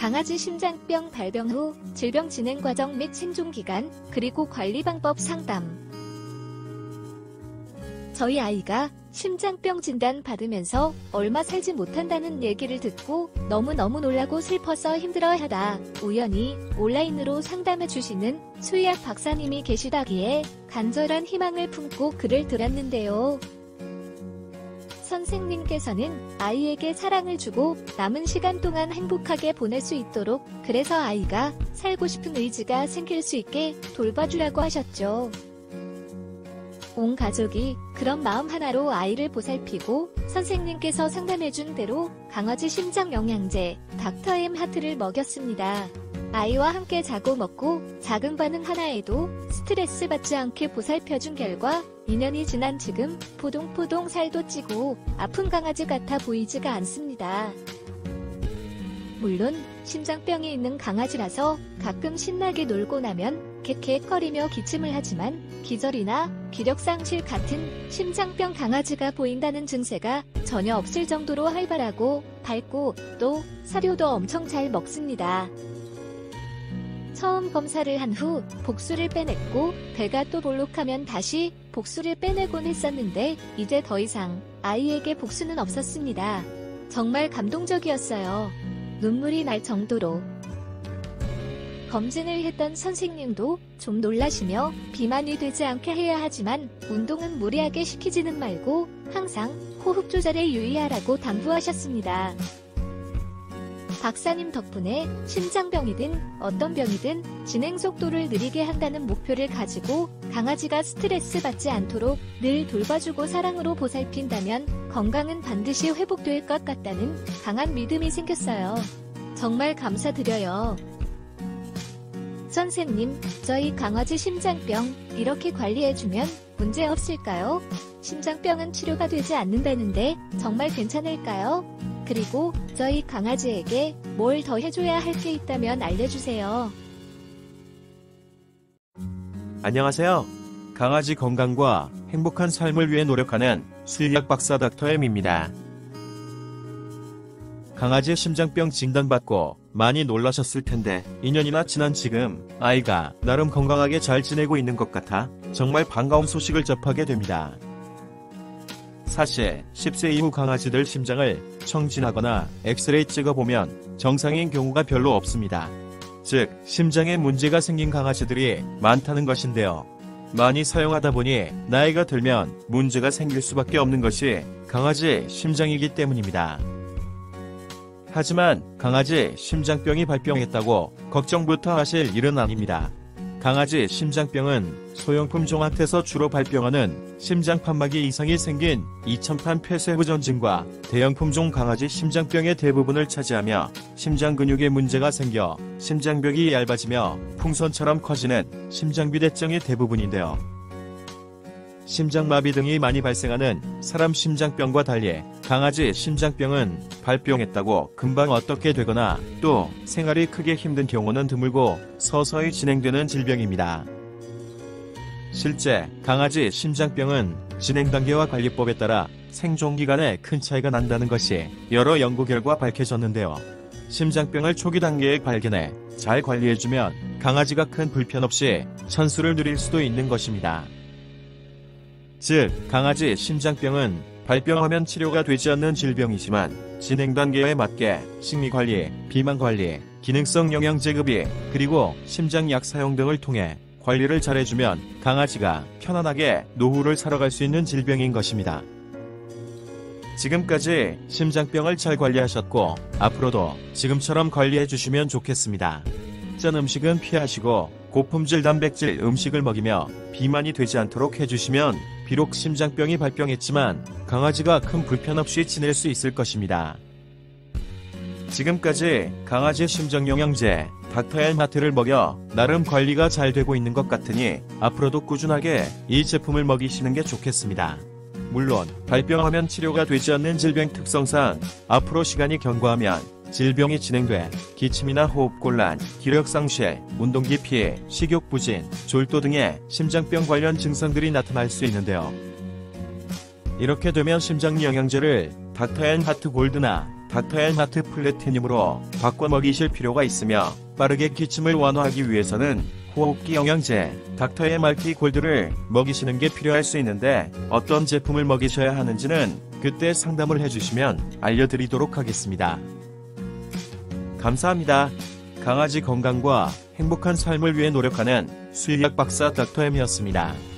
강아지 심장병 발병 후 질병 진행 과정 및 생존 기간, 그리고 관리 방법 상담. 저희 아이가 심장병 진단 받으면서 얼마 살지 못한다는 얘기를 듣고 너무너무 놀라고 슬퍼서 힘들어하다 우연히 온라인으로 상담해 주시는 수의학 박사님이 계시다기에 간절한 희망을 품고 글을 들었는데요. 선생님께서는 아이에게 사랑을 주고 남은 시간 동안 행복하게 보낼 수 있도록, 그래서 아이가 살고 싶은 의지가 생길 수 있게 돌봐주라고 하셨죠. 온 가족이 그런 마음 하나로 아이를 보살피고 선생님께서 상담해준 대로 강아지 심장 영양제 닥터엠 하트를 먹였습니다. 아이와 함께 자고 먹고 작은 반응 하나에도 스트레스 받지 않게 보살펴준 결과 2년이 지난 지금 포동포동 살도 찌고 아픈 강아지 같아 보이지가 않습니다. 물론 심장병이 있는 강아지라서 가끔 신나게 놀고 나면 캑캑거리며 기침을 하지만 기절이나 기력상실 같은 심장병 강아지가 보인다는 증세가 전혀 없을 정도로 활발하고 밝고 또 사료도 엄청 잘 먹습니다. 처음 검사를 한 후 복수를 빼냈고 배가 또 볼록하면 다시 복수를 빼내곤 했었는데 이제 더 이상 아이에게 복수는 없었습니다. 정말 감동적이었어요. 눈물이 날 정도로. 검진을 했던 선생님도 좀 놀라시며 비만이 되지 않게 해야 하지만 운동은 무리하게 시키지는 말고 항상 호흡 조절에 유의하라고 당부하셨습니다. 박사님 덕분에 심장병이든 어떤 병이든 진행 속도를 느리게 한다는 목표를 가지고 강아지가 스트레스 받지 않도록 늘 돌봐주고 사랑으로 보살핀다면 건강은 반드시 회복될 것 같다는 강한 믿음이 생겼어요. 정말 감사드려요. 선생님, 저희 강아지 심장병 이렇게 관리해주면 문제 없을까요? 심장병은 치료가 되지 않는다는데 정말 괜찮을까요? 그리고 저희 강아지에게 뭘 더 해줘야 할 게 있다면 알려주세요. 안녕하세요. 강아지 건강과 행복한 삶을 위해 노력하는 수의학 박사 닥터엠입니다. 강아지 심장병 진단받고 많이 놀라셨을 텐데 2년이나 지난 지금 아이가 나름 건강하게 잘 지내고 있는 것 같아 정말 반가운 소식을 접하게 됩니다. 사실 10세 이후 강아지들 심장을 청진하거나 엑스레이 찍어보면 정상인 경우가 별로 없습니다. 즉 심장에 문제가 생긴 강아지들이 많다는 것인데요. 많이 사용하다 보니 나이가 들면 문제가 생길 수밖에 없는 것이 강아지 심장이기 때문입니다. 하지만 강아지 심장병이 발병했다고 걱정부터 하실 일은 아닙니다. 강아지 심장병은 소형품 종한테서 주로 발병하는 심장판막이 이상이 생긴 이천판 폐쇄부전증과 대형품종 강아지 심장병의 대부분을 차지하며 심장 근육에 문제가 생겨 심장벽이 얇아지며 풍선처럼 커지는 심장비대증이 대부분인데요. 심장마비 등이 많이 발생하는 사람 심장병과 달리 강아지 심장병은 발병했다고 금방 어떻게 되거나 또 생활이 크게 힘든 경우는 드물고 서서히 진행되는 질병입니다. 실제 강아지 심장병은 진행 단계와 관리법에 따라 생존 기간에 큰 차이가 난다는 것이 여러 연구 결과 밝혀졌는데요. 심장병을 초기 단계에 발견해 잘 관리해주면 강아지가 큰 불편 없이 천수를 누릴 수도 있는 것입니다. 즉 강아지 심장병은 발병하면 치료가 되지 않는 질병이지만 진행 단계에 맞게 식리관리, 비만관리, 기능성 영양제 급이 그리고 심장약 사용 등을 통해 관리를 잘해주면 강아지가 편안하게 노후를 살아갈 수 있는 질병인 것입니다. 지금까지 심장병을 잘 관리하셨고 앞으로도 지금처럼 관리해주시면 좋겠습니다. 짠 음식은 피하시고 고품질 단백질 음식을 먹이며 비만이 되지 않도록 해주시면 비록 심장병이 발병했지만 강아지가 큰 불편 없이 지낼 수 있을 것입니다. 지금까지 강아지 심장영양제 닥터엠 하트를 먹여 나름 관리가 잘 되고 있는 것 같으니 앞으로도 꾸준하게 이 제품을 먹이시는 게 좋겠습니다. 물론 발병하면 치료가 되지 않는 질병 특성상 앞으로 시간이 경과하면 질병이 진행돼 기침이나 호흡곤란, 기력상실, 운동기피, 식욕부진, 졸도 등의 심장병 관련 증상들이 나타날 수 있는데요. 이렇게 되면 심장영양제를 닥터엠 하트 골드나 닥터앤하트 플래티늄으로 바꿔 먹이실 필요가 있으며 빠르게 기침을 완화하기 위해서는 호흡기 영양제 닥터앤말티 골드를 먹이시는 게 필요할 수 있는데 어떤 제품을 먹이셔야 하는지는 그때 상담을 해주시면 알려드리도록 하겠습니다. 감사합니다. 강아지 건강과 행복한 삶을 위해 노력하는 수의학 박사 닥터엠이었습니다.